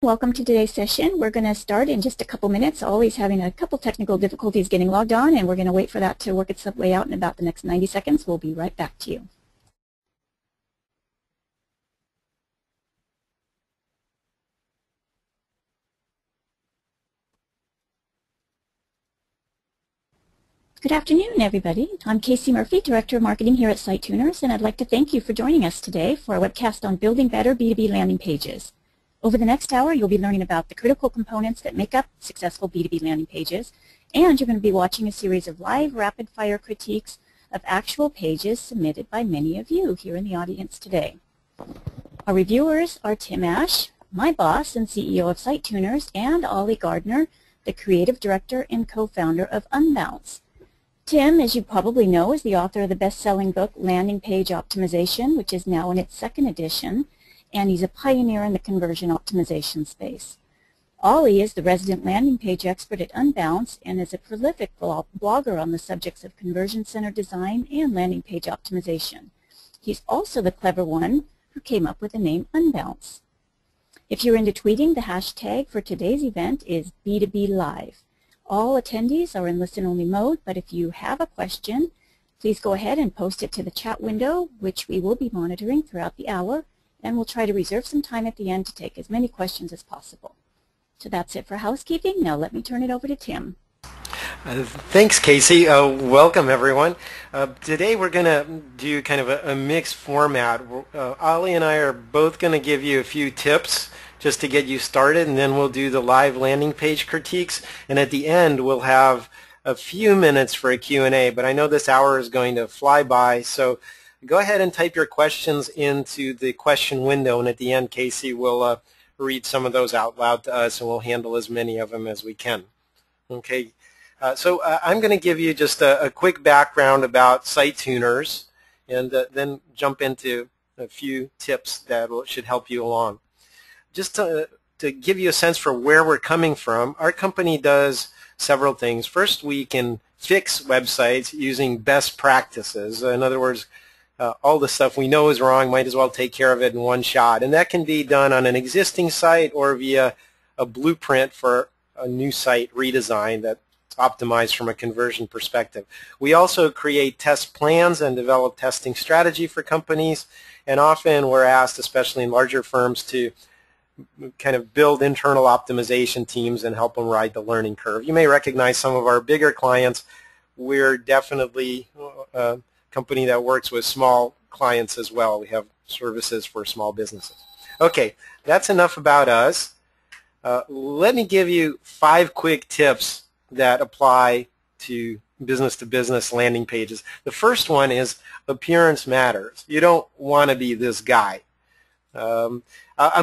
Welcome to today's session. We're going to start in just a couple minutes. Always having a couple technical difficulties getting logged on, and we're going to wait for that to work its way out in about the next 90 seconds. We'll be right back to you. Good afternoon, everybody. I'm Casey Murphy, Director of Marketing here at SiteTuners, and I'd like to thank you for joining us today for our webcast on building better B2B landing pages. Over the next hour, you'll be learning about the critical components that make up successful B2B landing pages, and you're going to be watching a series of live rapid-fire critiques of actual pages submitted by many of you here in the audience today. Our reviewers are Tim Ash, my boss and CEO of SiteTuners, and Oli Gardner, the Creative Director and co-founder of Unbounce. Tim, as you probably know, is the author of the best-selling book Landing Page Optimization, which is now in its second edition, and he's a pioneer in the conversion optimization space. Oli is the resident landing page expert at Unbounce and is a prolific blogger on the subjects of conversion center design and landing page optimization. He's also the clever one who came up with the name Unbounce. If you're into tweeting, the hashtag for today's event is B2B Live. All attendees are in listen-only mode, but if you have a question, please go ahead and post it to the chat window, which we will be monitoring throughout the hour, and we'll try to reserve some time at the end to take as many questions as possible. So that's it for housekeeping. Now let me turn it over to Tim. Thanks, Casey. Welcome, everyone. Today we're going to do kind of a mixed format. Oli and I are both going to give you a few tips just to get you started, and then we'll do the live landing page critiques, and at the end we'll have a few minutes for a Q&A, but I know this hour is going to fly by, so go ahead and type your questions into the question window, and at the end Casey will read some of those out loud to us, and we'll handle as many of them as we can. Okay, so I'm going to give you just a quick background about SiteTuners, and then jump into a few tips that should help you along. Just to give you a sense for where we're coming from, our company does several things. First, we can fix websites using best practices. In other words, all the stuff we know is wrong, might as well take care of it in one shot. And that can be done on an existing site or via a blueprint for a new site redesign that's optimized from a conversion perspective. We also create test plans and develop testing strategy for companies. And often we're asked, especially in larger firms, to kind of build internal optimization teams and help them ride the learning curve. You may recognize some of our bigger clients. We're definitely a company that works with small clients as well. We have services for small businesses. Okay, that's enough about us. Let me give you 5 quick tips that apply to business landing pages. The first one is appearance matters. You don't want to be this guy. I'm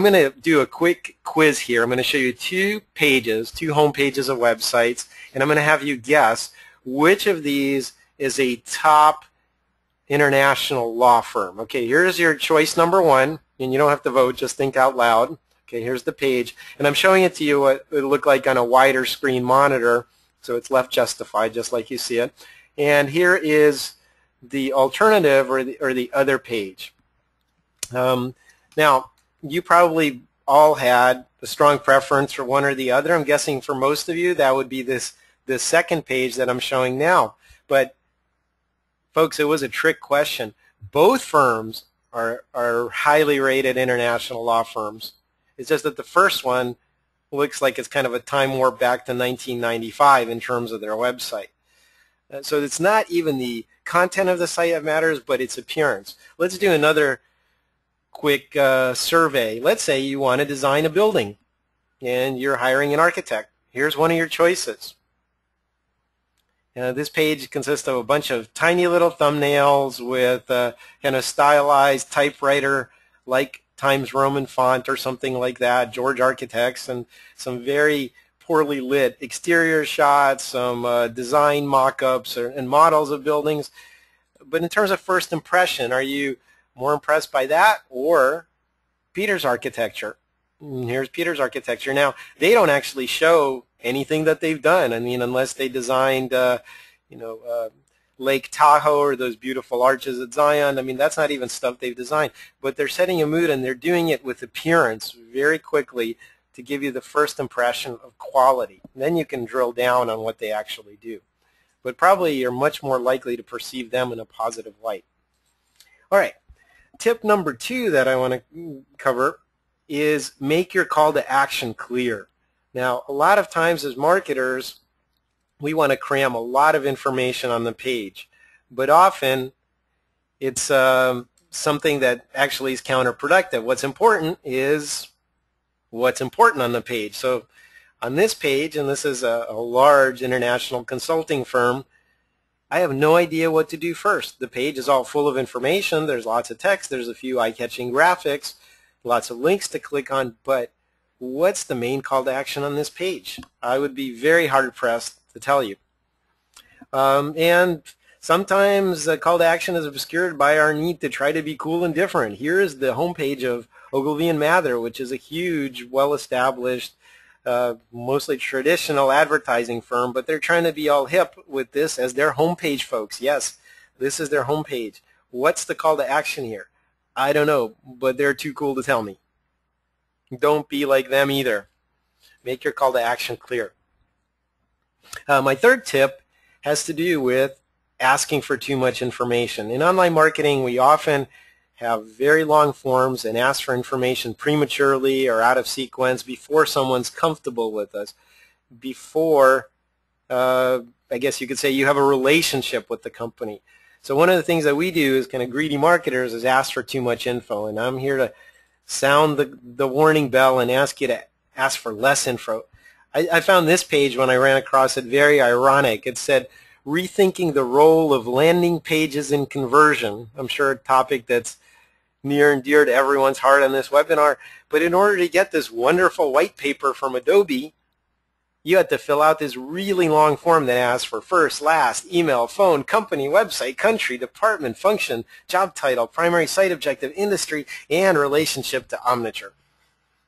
going to do a quick quiz here. I'm going to show you 2 pages, 2 home pages of websites, and I'm going to have you guess which of these is a top international law firm. Okay, here's your choice number 1, and you don't have to vote, just think out loud. Okay, here's the page, and I'm showing it to you what it looked like on a wider screen monitor, so it's left justified just like you see it. And here is the alternative or the other page. Now, you probably all had a strong preference for one or the other. I'm guessing for most of you that would be this second page that I'm showing now. But folks, it was a trick question. Both firms are highly rated international law firms. It's just that the first one looks like it's kind of a time warp back to 1995 in terms of their website. So it's not even the content of the site that matters, but its appearance. Let's do another quick survey. Let's say you want to design a building and you're hiring an architect. Here's one of your choices. This page consists of a bunch of tiny little thumbnails with kind of stylized typewriter-like Times Roman font or something like that, George Architects, and some very poorly lit exterior shots, some design mock-ups and models of buildings. But in terms of first impression, are you more impressed by that or Peter's architecture? Here's Peter's architecture. Now, they don't actually show anything that they've done. I mean, unless they designed, Lake Tahoe or those beautiful arches at Zion. I mean, that's not even stuff they've designed. But they're setting a mood, and they're doing it with appearance very quickly to give you the first impression of quality. And then you can drill down on what they actually do. But probably you're much more likely to perceive them in a positive light. All right, tip number 2 that I want to cover is make your call to action clear. Now, a lot of times as marketers, we want to cram a lot of information on the page, but often it's something that actually is counterproductive. What's important is what's important on the page. So on this page, and this is a large international consulting firm, I have no idea what to do first. The page is all full of information. There's lots of text. There's a few eye-catching graphics, lots of links to click on, but what's the main call to action on this page? I would be very hard-pressed to tell you. And sometimes the call to action is obscured by our need to try to be cool and different. Here is the homepage of Ogilvy and Mather, which is a huge, well-established, mostly traditional advertising firm, but they're trying to be all hip with this as their homepage, folks. Yes, this is their homepage. What's the call to action here? I don't know, but they're too cool to tell me. Don't be like them either. Make your call to action clear. My third tip has to do with asking for too much information. In online marketing, we often have very long forms and ask for information prematurely or out of sequence before someone's comfortable with us, before, I guess you could say, you have a relationship with the company. So one of the things that we do as kind of greedy marketers is ask for too much info, and I'm here to sound the warning bell and ask you to ask for less info. I found this page when I ran across it very ironic. It said, rethinking the role of landing pages in conversion. I'm sure a topic that's near and dear to everyone's heart on this webinar. But in order to get this wonderful white paper from Adobe, you had to fill out this really long form that asks for first, last, email, phone, company, website, country, department, function, job title, primary site objective, industry, and relationship to Omniture,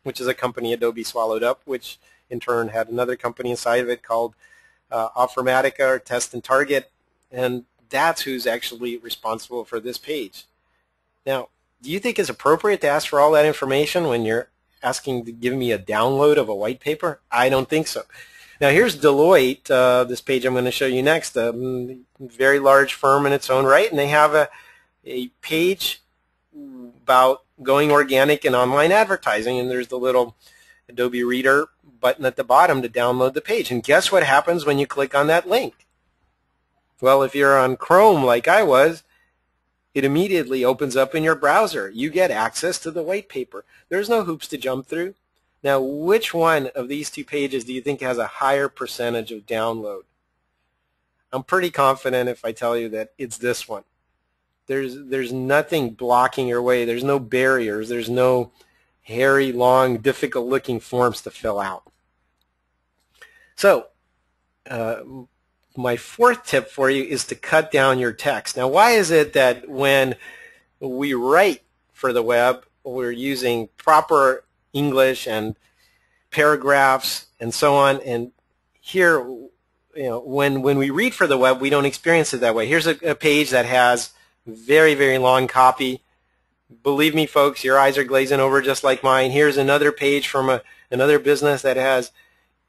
which is a company Adobe swallowed up, which in turn had another company inside of it called Offermatica or Test and Target, and that's who's actually responsible for this page. Now, do you think it's appropriate to ask for all that information when you're asking to give me a download of a white paper? I don't think so. Now, here's Deloitte, this page I'm going to show you next, a very large firm in its own right, and they have a page about going organic in online advertising, and there's the little Adobe Reader button at the bottom to download the page. And guess what happens when you click on that link? Well, if you're on Chrome like I was, it immediately opens up in your browser. You get access to the white paper. There's no hoops to jump through. Now, which one of these two pages do you think has a higher percentage of download? I'm pretty confident if I tell you that it's this one. There's nothing blocking your way. There's no barriers. There's no hairy, long, difficult-looking forms to fill out. So, my fourth tip for you is to cut down your text. Now, why is it that when we write for the web, we're using proper English and paragraphs and so on, and here, when we read for the web, we don't experience it that way. Here's a page that has very, very long copy. Believe me, folks, your eyes are glazing over just like mine. Here's another page from another business that has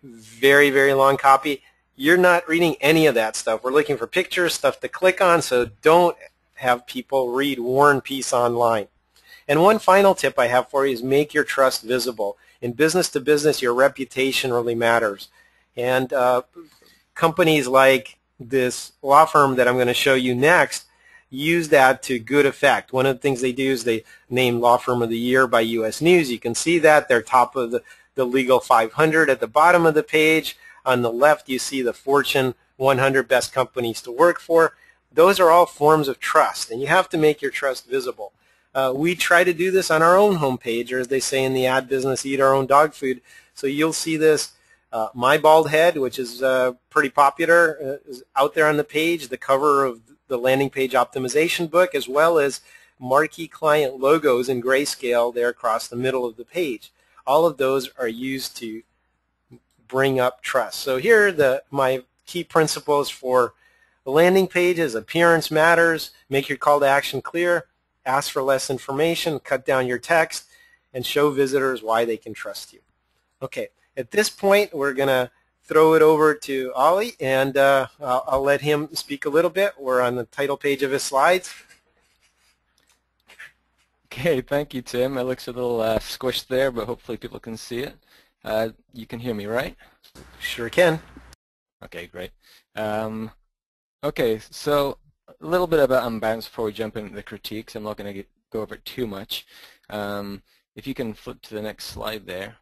very, very long copy. You're not reading any of that stuff. We're looking for pictures, stuff to click on, so don't have people read War and Peace online. And one final tip I have for you is make your trust visible. In business to business, your reputation really matters. And companies like this law firm that I'm going to show you next use that to good effect. One of the things they do is they name Law Firm of the Year by U.S. News. You can see that. They're top of the Legal 500 at the bottom of the page. On the left, you see the Fortune 100 Best Companies to Work For. Those are all forms of trust, and you have to make your trust visible. We try to do this on our own homepage, or as they say in the ad business, eat our own dog food. So you'll see this. My Bald Head, which is pretty popular, is out there on the page, the cover of the landing page optimization book, as well as marquee client logos in grayscale there across the middle of the page. All of those are used to bring up trust. So here are my key principles for the landing pages. Appearance matters. Make your call to action clear. Ask for less information. Cut down your text. And show visitors why they can trust you. Okay, at this point, we're going to throw it over to Oli, and I'll let him speak a little bit. We're on the title page of his slides. Okay, thank you, Tim. It looks a little squished there, but hopefully people can see it. You can hear me, right? Sure can. Okay, great. Okay, so a little bit about Unbounce before we jump into the critiques. I'm not going to go over it too much. If you can flip to the next slide there.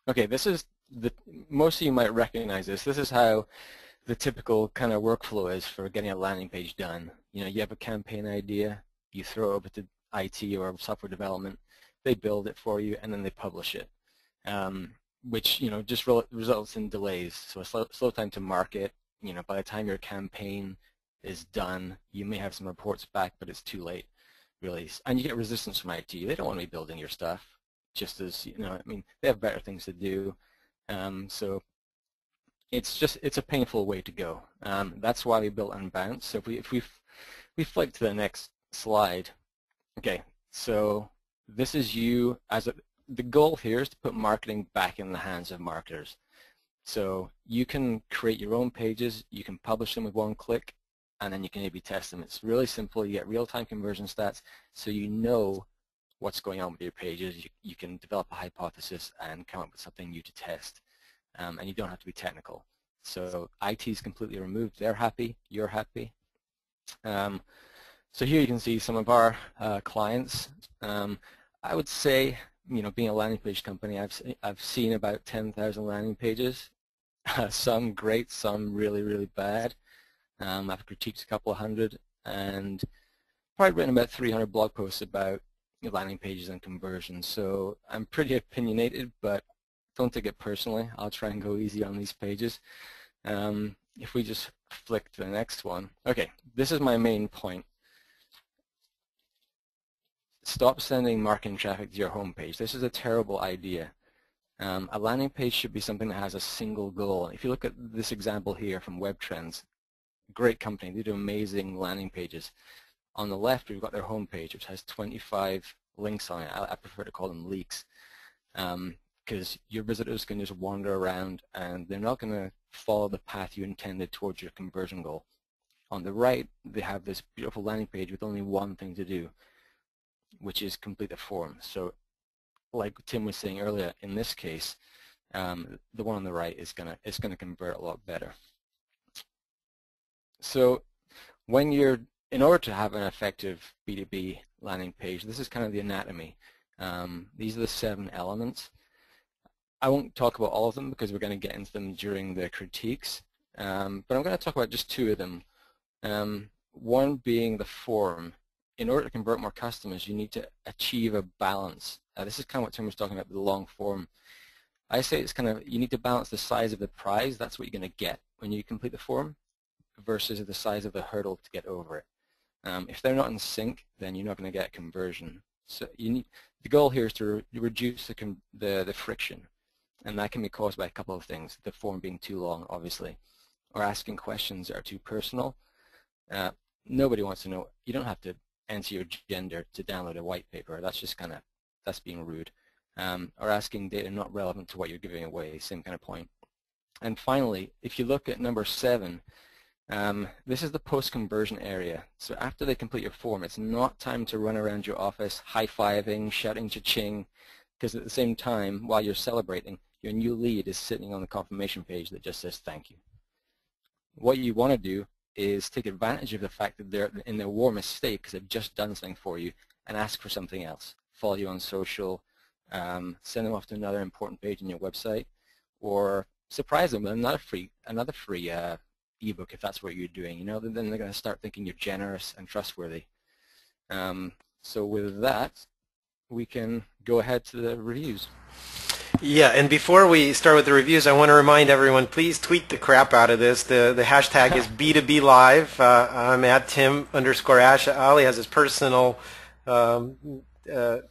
Okay, this is most of you might recognize this. This is how the typical kind of workflow is for getting a landing page done. You know, you have a campaign idea, you throw it over to IT or software development, they build it for you, and then they publish it, which, you know, just results in delays. So a slow time to market. You know, by the time your campaign is done, you may have some reports back, but it's too late, really. And you get resistance from IT. They don't want to be building your stuff. Just as, you know, I mean, they have better things to do. So it's a painful way to go. That's why we built Unbounce. So if we flick to the next slide. Okay, so this is you the goal here is to put marketing back in the hands of marketers. So you can create your own pages, you can publish them with one click, and then you can A/B test them. It's really simple. You get real-time conversion stats, so you know what's going on with your pages. You can develop a hypothesis and come up with something new to test, and you don't have to be technical. So IT is completely removed. They're happy, you're happy. So here you can see some of our clients. I would say, you know, being a landing page company, I've seen about 10,000 landing pages. Some great, some really, really bad. I've critiqued a couple of hundred, and probably written about 300 blog posts about landing pages and conversions. So I'm pretty opinionated, but don't take it personally. I'll try and go easy on these pages. If we just flick to the next one. Okay, this is my main point. Stop sending marketing traffic to your homepage. This is a terrible idea. A landing page should be something that has a single goal. If you look at this example here from Web Trends, great company, they do amazing landing pages. On the left, we've got their homepage, which has 25 links on it. I prefer to call them leaks, because your visitors can just wander around and they're not going to follow the path you intended towards your conversion goal. On the right, they have this beautiful landing page with only one thing to do, which is complete the form. So like Tim was saying earlier, in this case, the one on the right is gonna convert a lot better. So when in order to have an effective B2B landing page, this is kind of the anatomy. These are the 7 elements. I won't talk about all of them because we're going to get into them during the critiques, but I'm going to talk about just 2 of them. One being the form. In order to convert more customers, you need to achieve a balance. This is kind of what Tim was talking about with the long form. I say it's kind of, you need to balance the size of the prize, that's what you're going to get when you complete the form, versus the size of the hurdle to get over it. If they're not in sync, then you're not going to get conversion. So the goal here is to reduce the friction, and that can be caused by a couple of things. The form being too long, obviously, or asking questions that are too personal. Nobody wants to know. You don't have to enter your gender to download a white paper. That's just that's being rude. Or asking data not relevant to what you're giving away, same kind of point. And finally, if you look at number 7, this is the post-conversion area. So after they complete your form, it's not time to run around your office high-fiving, shouting cha-ching, because at the same time, while you're celebrating, your new lead is sitting on the confirmation page that just says thank you. What you want to do is take advantage of the fact that they're in their warmest state because they've just done something for you, and ask for something else. Follow you on social, send them off to another important page on your website, or surprise them with another free ebook if that's what you're doing. You know, then they're going to start thinking you're generous and trustworthy. So with that, we can go ahead to the reviews. Yeah, and before we start with the reviews, I want to remind everyone, please tweet the crap out of this. The hashtag is B2B Live. I'm at Tim_Ash. Oli has his personal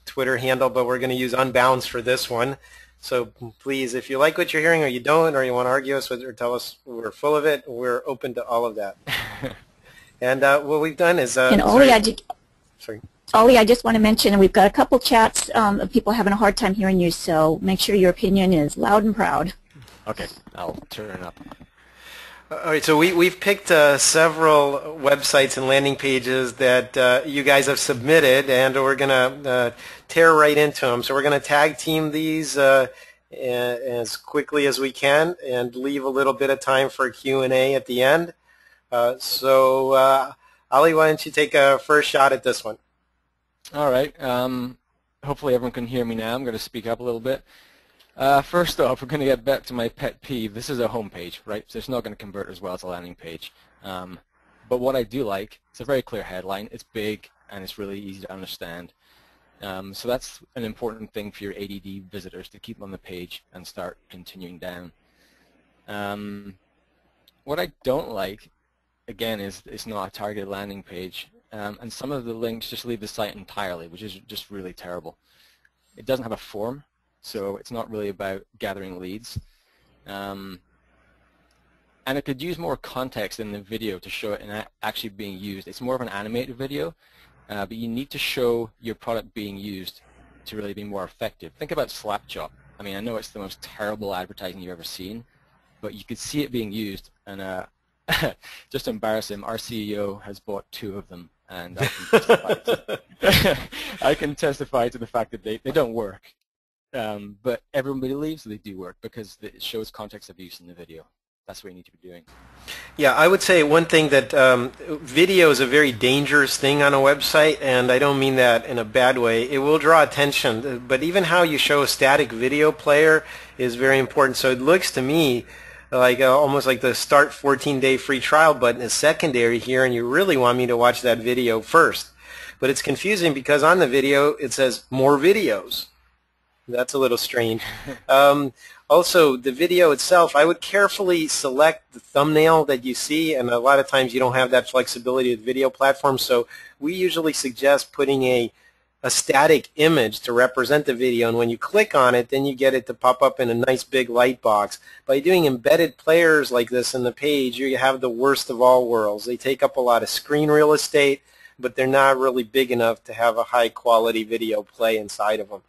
Twitter handle, but we're going to use Unbounce for this one. So please, if you like what you're hearing or you don't, or you want to argue us with or tell us we're full of it, we're open to all of that. And what we've done is... and Oli, sorry. Oli, I just want to mention we've got a couple chats of people having a hard time hearing you, so make sure your opinion is loud and proud. Okay, I'll turn it up. All right, so we've picked several websites and landing pages that you guys have submitted, and we're going to tear right into them. So we're going to tag team these as quickly as we can and leave a little bit of time for Q&A at the end. Oli, why don't you take a first shot at this one? All right. Hopefully everyone can hear me now. I'm going to speak up a little bit. First off, we're going to get back to my pet peeve. This is a home page, right? So it's not going to convert as well as a landing page. But what I do like, it's a very clear headline. It's big, and it's really easy to understand. So that's an important thing for your ADD visitors, to keep them on the page and start continuing down. What I don't like, again, is it's not a targeted landing page. And some of the links just leave the site entirely, which is just really terrible. It doesn't have a form, so it's not really about gathering leads. And it could use more context in the video to show it actually being used. It's more of an animated video, but you need to show your product being used to really be more effective. Think about Slapchop. I mean, I know it's the most terrible advertising you've ever seen, but you could see it being used, and just to embarrass him, our CEO has bought 2 of them, and I can testify to the fact that they don't work. But everyone believes they do work because it shows context of use in the video. That's what you need to be doing. Yeah, I would say one thing that video is a very dangerous thing on a website, and I don't mean that in a bad way. It will draw attention, but even how you show a static video player is very important. So it looks to me like almost like the start 14-day free trial button is secondary here, and you really want me to watch that video first. But it's confusing because on the video it says more videos. That's a little strange. Also, the video itself, I would carefully select the thumbnail that you see, and a lot of times you don't have that flexibility with video platforms, so we usually suggest putting a static image to represent the video, and when you click on it, then you get it to pop up in a nice big light box. By doing embedded players like this in the page, you have the worst of all worlds. They take up a lot of screen real estate, but they're not really big enough to have a high-quality video play inside of them.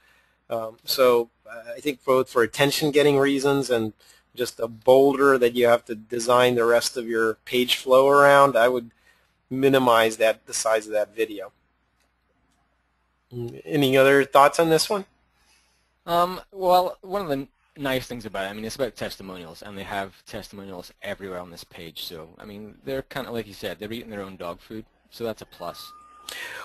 So I think both for attention-getting reasons and just a boulder that you have to design the rest of your page flow around, I would minimize the size of that video. Any other thoughts on this one? Well, one of the nice things about it, I mean, it's about testimonials, and they have testimonials everywhere on this page. So, I mean, they're kind of, like you said, they're eating their own dog food, so that's a plus.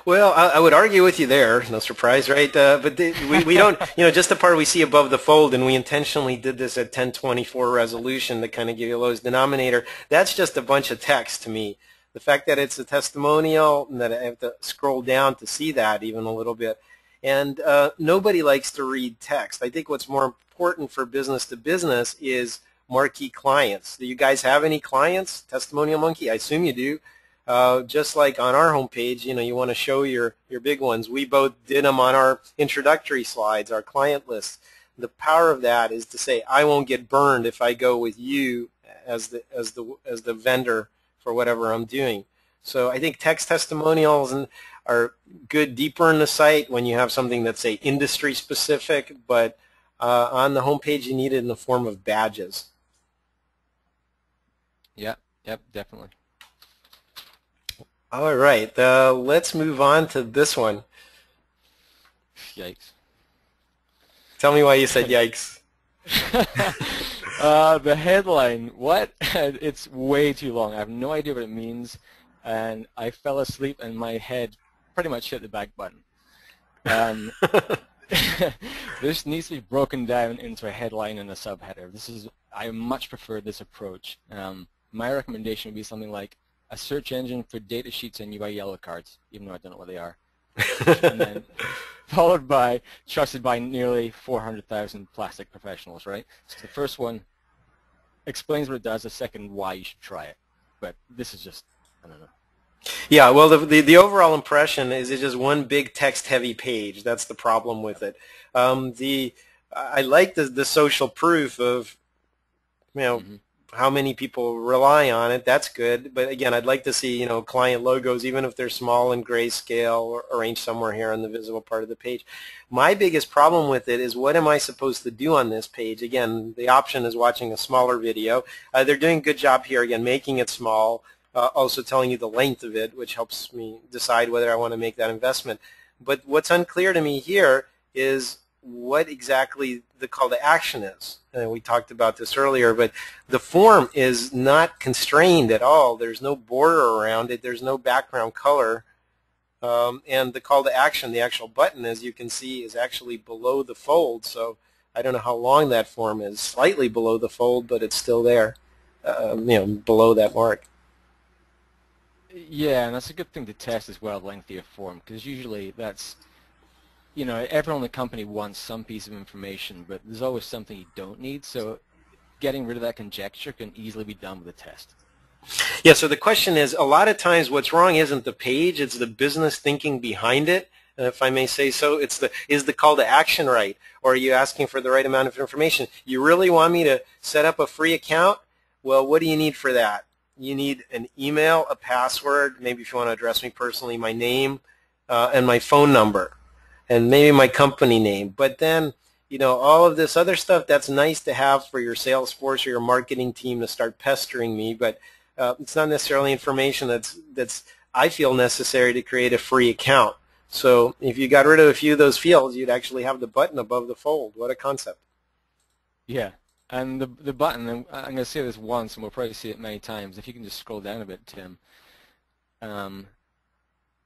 Well, I would argue with you there. No surprise, right? But we don't, just the part we see above the fold, and we intentionally did this at 1024 resolution to kind of give you a lowest denominator. That's just a bunch of text to me. The fact that it's a testimonial and that I have to scroll down to see that even a little bit. And nobody likes to read text. I think what's more important for business to business is marquee clients. Do you guys have any clients? Testimonial Monkey? I assume you do. Just like on our homepage, you want to show your big ones. We both did them on our introductory slides, our client list. The power of that is to say, I won't get burned if I go with you as the vendor for whatever I'm doing. So I think text testimonials are good deeper in the site when you have something that's, say, industry specific, but on the homepage you need it in the form of badges. Yep, definitely. All right, let's move on to this one. Yikes. Tell me why you said yikes. The headline, what? It's way too long. I have no idea what it means, and I fell asleep and my head pretty much hit the back button. This needs to be broken down into a headline and a subheader. I much prefer this approach. My recommendation would be something like a search engine for data sheets and UI yellow cards, even though I don't know what they are. And then followed by trusted by nearly 400,000 plastic professionals, right? So the first one explains what it does, the second why you should try it. But this is just, I don't know. Yeah, well, the overall impression is it's just one big text-heavy page. That's the problem with it. I like the social proof of, how many people rely on it. That's good. But again, I'd like to see, client logos, even if they're small and grayscale or arranged somewhere here on the visible part of the page. My biggest problem with it is, what am I supposed to do on this page? Again, the option is watching a smaller video. They're doing a good job here, again, making it small, also telling you the length of it, which helps me decide whether I want to make that investment. But what's unclear to me here is what exactly the call to action is. We talked about this earlier, but the form is not constrained at all. There's no border around it. There's no background color. And the call to action, the actual button, as you can see, is actually below the fold. So I don't know how long that form is. Slightly below the fold, but it's still there, below that mark. Yeah, and that's a good thing to test as well, length of your form, because usually that's, everyone in the company wants some piece of information, but there's always something you don't need, so getting rid of that conjecture can easily be done with a test. Yeah, so the question is, a lot of times what's wrong isn't the page, it's the business thinking behind it. If I may say so, is the call to action right? Or are you asking for the right amount of information? You really want me to set up a free account? Well, what do you need for that? You need an email, a password, maybe if you want to address me personally, my name, and my phone number, and maybe my company name. But then, all of this other stuff, that's nice to have for your sales force or your marketing team to start pestering me, but it's not necessarily information that's I feel necessary to create a free account. So if you got rid of a few of those fields, you'd actually have the button above the fold. What a concept. Yeah. And the button, and I'm going to say this once, and we'll probably see it many times. If you can just scroll down a bit, Tim.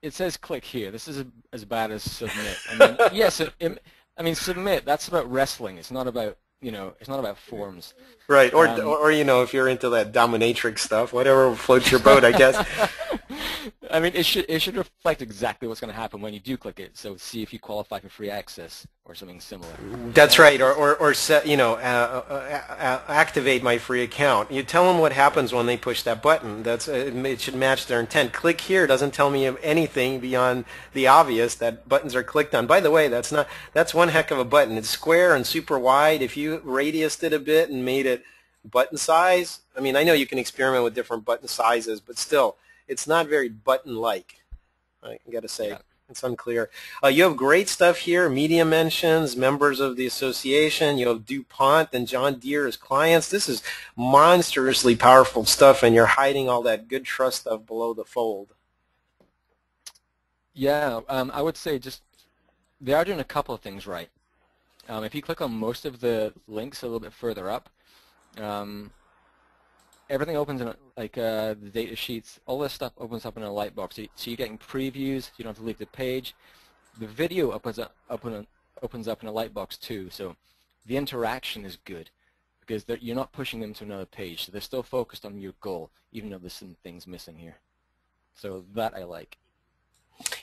It says click here. This is as bad as submit. Yes, submit. That's about wrestling. It's not about it's not about forms. Right. Or if you're into that dominatrix stuff, whatever floats your boat, I guess. It should reflect exactly what's going to happen when you do click it. So see if you qualify for free access or something similar. That's right. Or set, activate my free account. You tell them what happens when they push that button. It should match their intent. Click here doesn't tell me anything beyond the obvious that buttons are clicked on. By the way, that's one heck of a button. It's square and super wide. If you radiused it a bit and made it button size, I know you can experiment with different button sizes, but still, it's not very button-like, I got to say. Yeah. It's unclear. You have great stuff here, media mentions, members of the association. You have DuPont and John Deere as clients. This is monstrously powerful stuff, and you're hiding all that good trust stuff below the fold. Yeah, I would say they are doing a couple of things right. If you click on most of the links a little bit further up, everything opens in the data sheets. All this stuff opens up in a light box. So you're getting previews. You don't have to leave the page. The video opens up in a light box too. So the interaction is good because you're not pushing them to another page. So they're still focused on your goal, even though there's some things missing here. So that I like.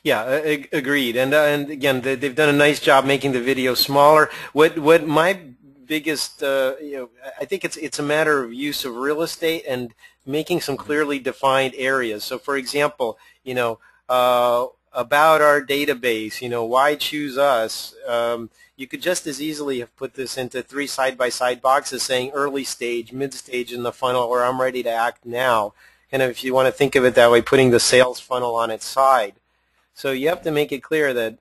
Yeah, agreed. And again, they've done a nice job making the video smaller. What my biggest, I think it's a matter of use of real estate and making some clearly defined areas. So, for example, about our database, why choose us? You could just as easily have put this into 3 side-by-side boxes saying early stage, mid-stage in the funnel, or I'm ready to act now. And if you want to think of it that way, putting the sales funnel on its side. So you have to make it clear that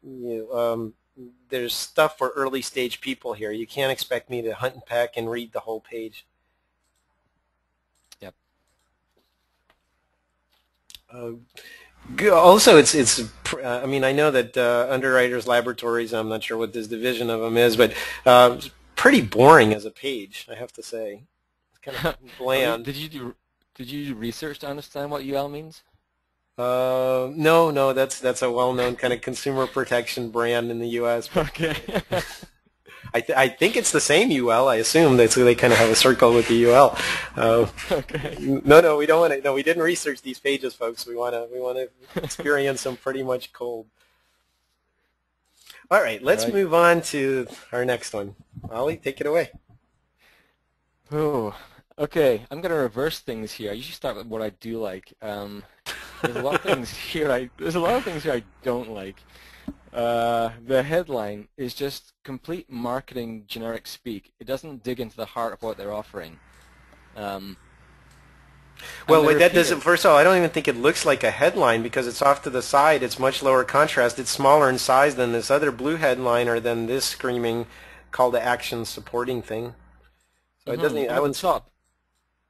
there's stuff for early stage people here. You can't expect me to hunt and peck and read the whole page. Yep. Also, I know that Underwriters Laboratories, I'm not sure what this division of them is, but it's pretty boring as a page, I have to say. It's kind of bland. Did you do research to understand what UL means? No, that's a well-known kind of consumer protection brand in the U.S. Okay. I think it's the same UL. I assume they kind of have a circle with the UL. Okay. No, we don't want to. No, we didn't research these pages, folks. We want to experience them pretty much cold. All right, let's move on to our next one. Oli, take it away. Oh, okay. I'm going to reverse things here. I usually start with what I do like. There's a lot of things here I don't like. The headline is just complete marketing generic speak. It doesn't dig into the heart of what they're offering. Well, wait, that doesn't, first of all, I don't even think it looks like a headline because it's off to the side. It's much lower contrast. It's smaller in size than this other blue headline or than this screaming call to action supporting thing. So it doesn't, I wouldn't. At the top,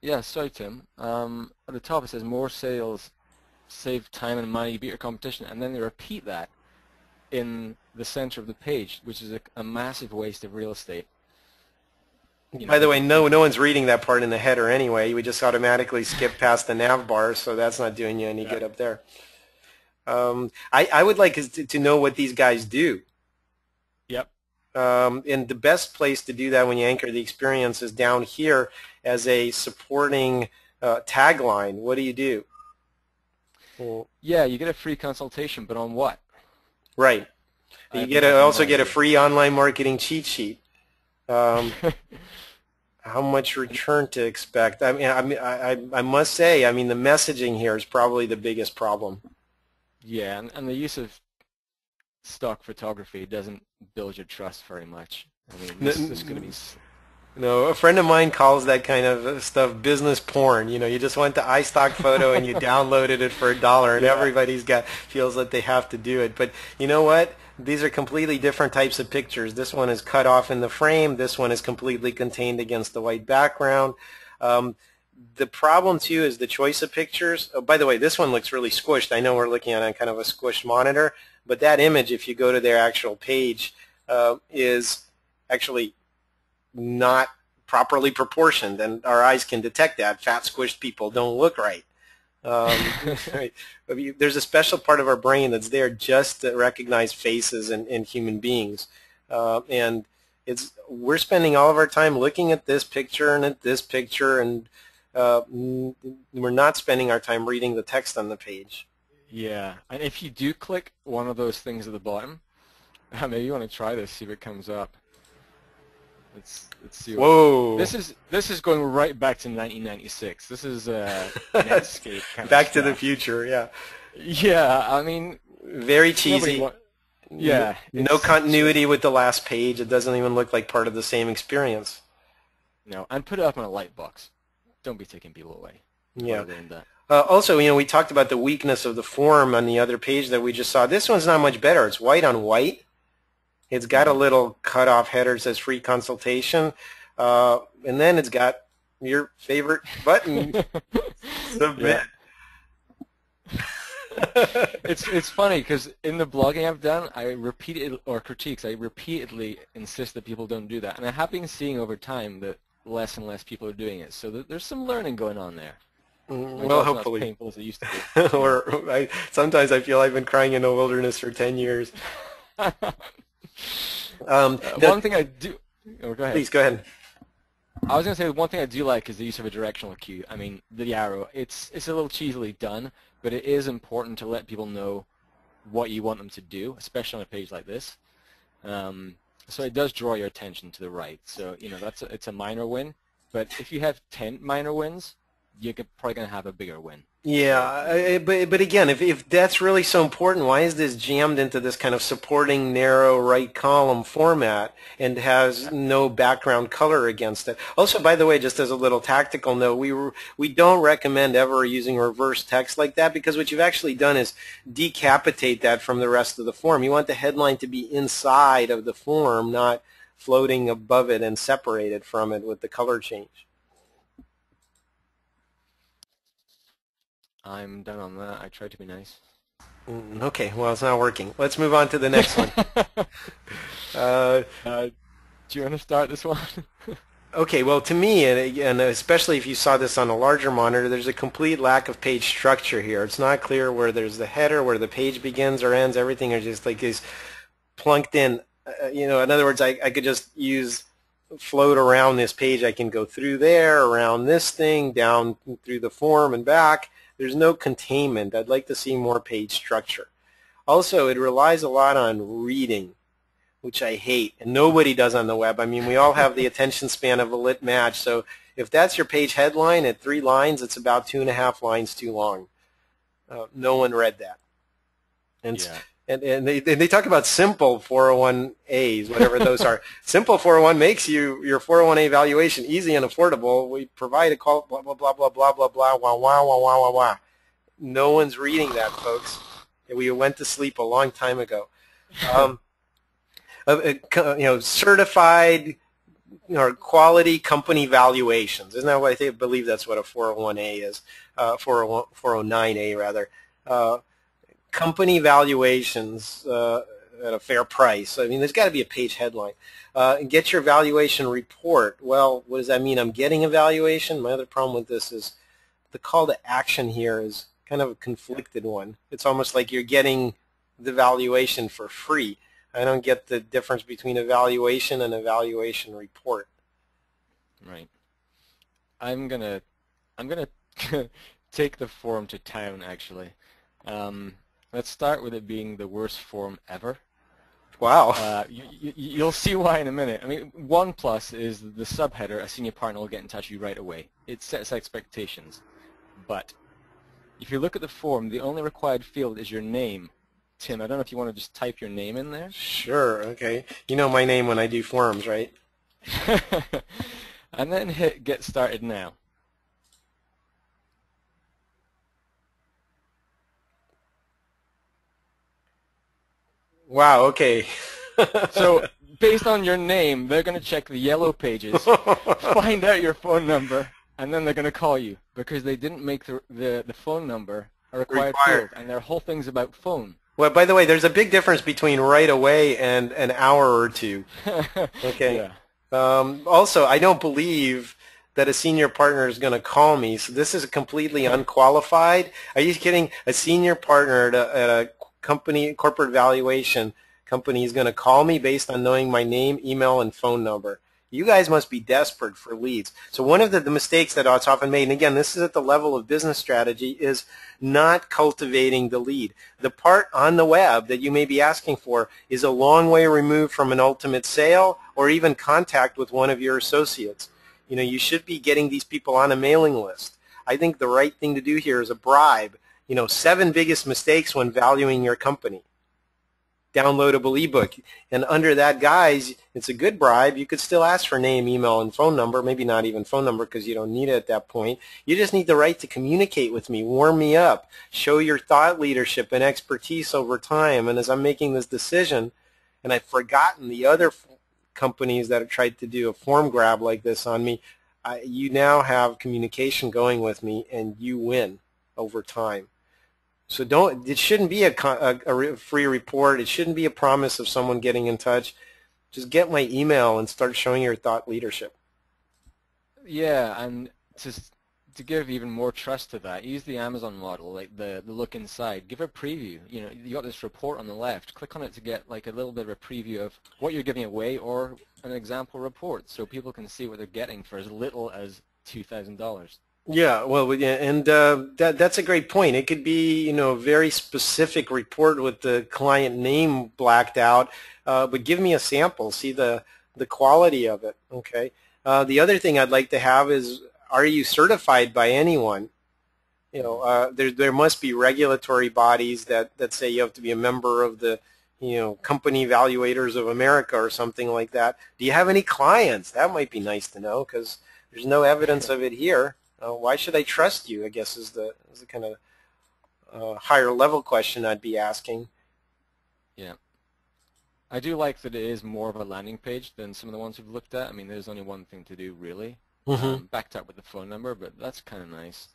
yeah, sorry, Tim. At the top it says more sales, save time and money, beat your competition, and then they repeat that in the center of the page, which is a massive waste of real estate. By the way, no one's reading that part in the header anyway. You would just automatically skip past the nav bar, so that's not doing you any good up there. I would like to know what these guys do. Yep. And the best place to do that when you anchor the experience is down here as a supporting tagline. What do you do? Well, yeah, you get a free consultation, but on what? Right. You also get a free online marketing cheat sheet. How much return to expect? I must say, I mean, the messaging here is probably the biggest problem. Yeah, and the use of stock photography doesn't build your trust very much. I mean, this is going to be... No, a friend of mine calls that kind of stuff business porn. You know, you just want the iStock photo and you downloaded it for $1, and everybody's feels that they have to do it. But you know what? These are completely different types of pictures. This one is cut off in the frame. This one is completely contained against the white background. The problem, too, is the choice of pictures. Oh, by the way, this one looks really squished. I know we're looking at a kind of a squished monitor, but that image, if you go to their actual page, is actually not properly proportioned, and our eyes can detect that. Fat, squished people don't look right. There's a special part of our brain that's there just to recognize faces and human beings, and we're spending all of our time looking at this picture and at this picture, and we're not spending our time reading the text on the page. Yeah, and if you do click one of those things at the bottom, maybe you want to try this, see if it comes up. Let's see. Whoa! This is going right back to 1996. This is Netscape kind Back of to stuff. the future, yeah. Yeah, I mean, very cheesy. Yeah. No continuity with the last page. It doesn't even look like part of the same experience. No, and put it up on a light box. Don't be taking people away. Yeah. Also, you know, we talked about the weakness of the form on the other page that we just saw. This one's not much better. It's white on white. It's got a little cut-off header that says free consultation, and then it's got your favorite button, submit. It's funny because in the blogging I've done, critiques, I repeatedly insist that people don't do that, and I have been seeing over time that less and less people are doing it. So there's some learning going on there. Well, hopefully. Not as painful as it used to be. Or sometimes I feel I've been crying in the wilderness for 10 years. One thing I do... Oh, go ahead. Please, go ahead. I was going to say one thing I do like is the use of a directional cue. I mean, the arrow. It's a little cheesily done, but it is important to let people know what you want them to do, especially on a page like this. So it does draw your attention to the right. So, you know, it's a minor win. But if you have 10 minor wins, you're probably going to have a bigger win. Yeah, but again, if that's really so important, why is this jammed into this kind of supporting narrow right column format and has no background color against it? Also, by the way, just as a little tactical note, we don't recommend ever using reverse text like that, because what you've actually done is decapitate that from the rest of the form. You want the headline to be inside of the form, not floating above it and separated from it with the color change. I'm done on that. I tried to be nice. Okay, well, it's not working. Let's move on to the next one. Do you want to start this one? Okay, well, to me, and especially if you saw this on a larger monitor, there's a complete lack of page structure here. It's not clear where there's the header, where the page begins or ends. Everything is just like is plunked in. You know, in other words, I could just float around this page. I can go through there, around this thing, down through the form and back. There's no containment. I'd like to see more page structure. Also, it relies a lot on reading, which I hate, and nobody does on the web. I mean, we all have the attention span of a lit match, so if that's your page headline at 3 lines, it's about 2.5 lines too long. No one read that. And And they talk about simple 401As, whatever those are. Simple 401 makes your 401A valuation easy and affordable. We provide a call, blah, blah, blah, blah, blah, blah, blah, wah, wah, wah, wah, wah, wah. No one's reading that, folks. We went to sleep a long time ago. Certified or quality company valuations. Isn't that what I believe that's what a 401A is, 409A rather. Company valuations at a fair price. I mean, there's got to be a page headline. Get your valuation report. Well, what does that mean? I'm getting a valuation? My other problem with this is the call to action here is kind of a conflicted one. It's almost like you're getting the valuation for free. I don't get the difference between a valuation and a valuation report. Right. I'm gonna take the form to town, actually. Let's start with it being the worst form ever. Wow. You'll see why in a minute. I mean, one plus is the subheader, a senior partner will get in touch with you right away. It sets expectations. But if you look at the form, the only required field is your name. Tim, I don't know if you want to just type your name in there. Sure, okay. You know my name when I do forms, right? And then hit Get Started Now. Wow, okay. So based on your name, they're going to check the yellow pages, find out your phone number, and then they're going to call you because they didn't make the phone number a required field, and their whole thing's about phone. Well, by the way, there's a big difference between right away and an hour or two. Okay. Yeah. Also, I don't believe that a senior partner is going to call me, so this is completely unqualified. Are you kidding? A senior partner at a company, corporate valuation company is going to call me based on knowing my name, email, and phone number. You guys must be desperate for leads. So one of the mistakes that it's often made, and again, this is at the level of business strategy, is not cultivating the lead. The part on the web that you may be asking for is a long way removed from an ultimate sale or even contact with one of your associates. You know, you should be getting these people on a mailing list. I think the right thing to do here is a bribe. You know, 7 biggest mistakes when valuing your company. Downloadable ebook. And under that, guys, it's a good bribe. You could still ask for name, email, and phone number. Maybe not even phone number because you don't need it at that point. You just need the right to communicate with me, warm me up, show your thought leadership and expertise over time. And as I'm making this decision, and I've forgotten the other companies that have tried to do a form grab like this on me, you now have communication going with me, and you win over time. So it shouldn't be a free report. It shouldn't be a promise of someone getting in touch. Just get my email and start showing your thought leadership. Yeah, and to give even more trust to that, use the Amazon model, like the look inside. Give a preview. You know, you got this report on the left. Click on it to get like a little bit of a preview of what you're giving away or an example report, so people can see what they're getting for as little as $2,000. Yeah, well, yeah, and that's a great point. It could be, you know, a very specific report with the client name blacked out, but give me a sample, see the quality of it. Okay. The other thing I'd like to have is, are you certified by anyone? You know, there must be regulatory bodies that say you have to be a member of the, you know, Company Evaluators of America or something like that. Do you have any clients? That might be nice to know because there's no evidence of it here. Why should I trust you, I guess, is the kind of higher level question I'd be asking. Yeah. I do like that it is more of a landing page than some of the ones we've looked at. I mean, there's only one thing to do, really. Backed up with the phone number, but that's kind of nice.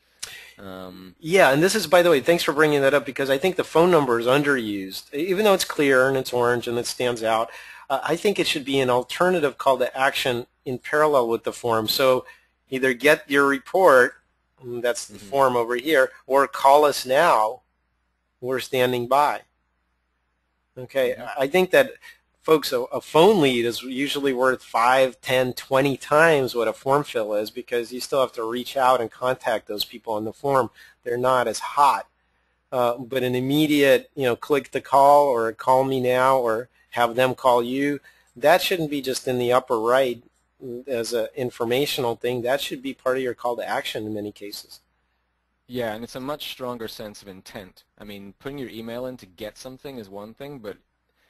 Yeah, and this is, by the way, thanks for bringing that up because I think the phone number is underused. Even though it's clear and it's orange and it stands out, I think it should be an alternative call to action in parallel with the form. So either get your report, that's the form over here, or call us now, we're standing by. Okay, I think that, folks, a phone lead is usually worth 5, 10, 20 times what a form fill is because you still have to reach out and contact those people on the form. They're not as hot. But an immediate, you know, click to call or call me now or have them call you, that shouldn't be just in the upper right as an informational thing. That should be part of your call to action in many cases. Yeah, and it's a much stronger sense of intent. I mean, putting your email in to get something is one thing, but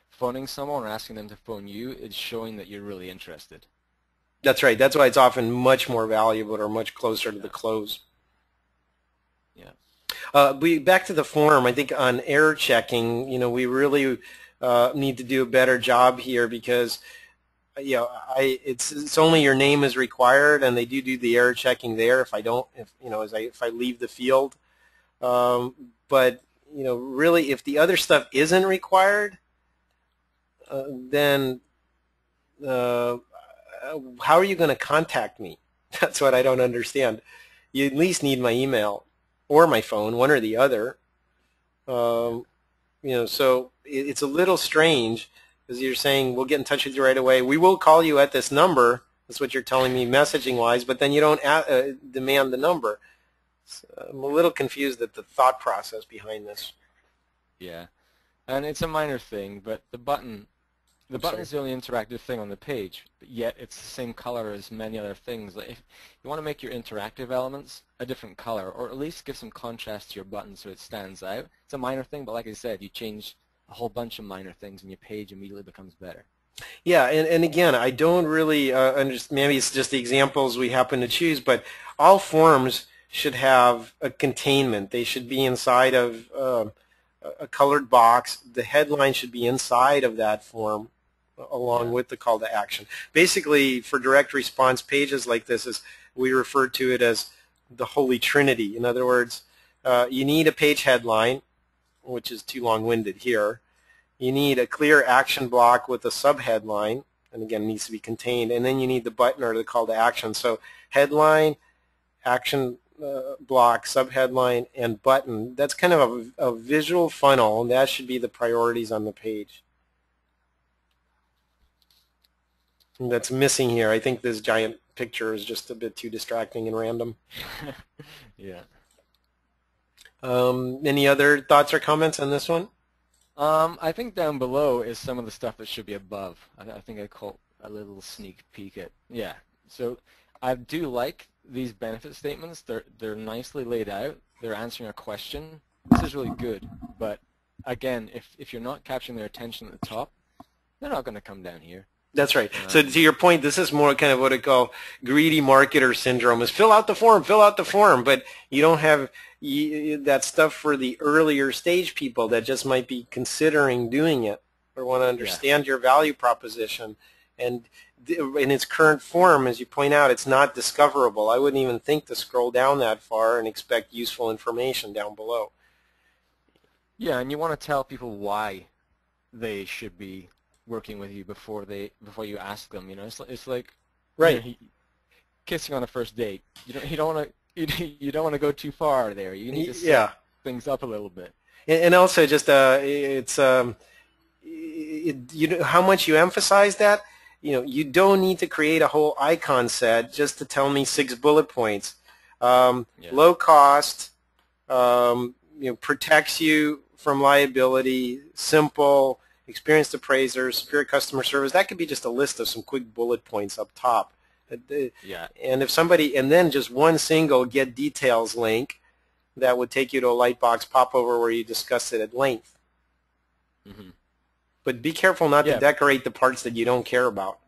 phoning someone or asking them to phone you is showing that you're really interested. That's right. That's why it's often much more valuable or much closer to the close. Yeah. Back to the form. I think on error checking, we really need to do a better job here because, it's only your name is required, and they do the error checking there. If I leave the field, but really, if the other stuff isn't required, then how are you going to contact me? That's what I don't understand. You at least need my email or my phone, one or the other. So it's a little strange because you're saying we'll get in touch with you right away. We will call you at this number. That's what you're telling me messaging-wise, but then you don't demand the number. So I'm a little confused at the thought process behind this. Yeah, and it's a minor thing, but the button is the only interactive thing on the page, but yet it's the same color as many other things. Like if you want to make your interactive elements a different color, or at least give some contrast to your button so it stands out. It's a minor thing, but like I said, you change a whole bunch of minor things and your page immediately becomes better. Yeah, and again, I don't really understand. Maybe it's just the examples we happen to choose, but all forms should have a containment. They should be inside of a colored box. The headline should be inside of that form along with the call to action. Basically, for direct response pages like this, we refer to it as the Holy Trinity. In other words, you need a page headline, which is too long-winded here. You need a clear action block with a subheadline, and again, it needs to be contained. And then you need the button or the call to action. So headline, action block, subheadline, and button. That's kind of a visual funnel, and that should be the priorities on the page. And that's missing here. I think this giant picture is just a bit too distracting and random. Yeah. Any other thoughts or comments on this one? I think down below is some of the stuff that should be above. I think I caught a little sneak peek at. Yeah. So I do like these benefit statements. They're nicely laid out. They're answering a question. This is really good. But again, if you're not capturing their attention at the top, they're not going to come down here. That's right. So to your point, this is more kind of what I call greedy marketer syndrome, is fill out the form, but you don't have that stuff for the earlier stage people that just might be considering doing it or want to understand your value proposition. And in its current form, as you point out, it's not discoverable. I wouldn't even think to scroll down that far and expect useful information down below. Yeah, and you want to tell people why they should be working with you before you ask them. It's like kissing on a first date. You don't want to go too far there. You need to set things up a little bit. And also just it's how much you emphasize that. You don't need to create a whole icon set just to tell me 6 bullet points. Low cost, protects you from liability, simple, experienced appraiser, superior customer service. That could be just a list of some quick bullet points up top. And if somebody, and then just one single get details link that would take you to a lightbox popover where you discuss it at length. Mm-hmm. But be careful not to decorate the parts that you don't care about.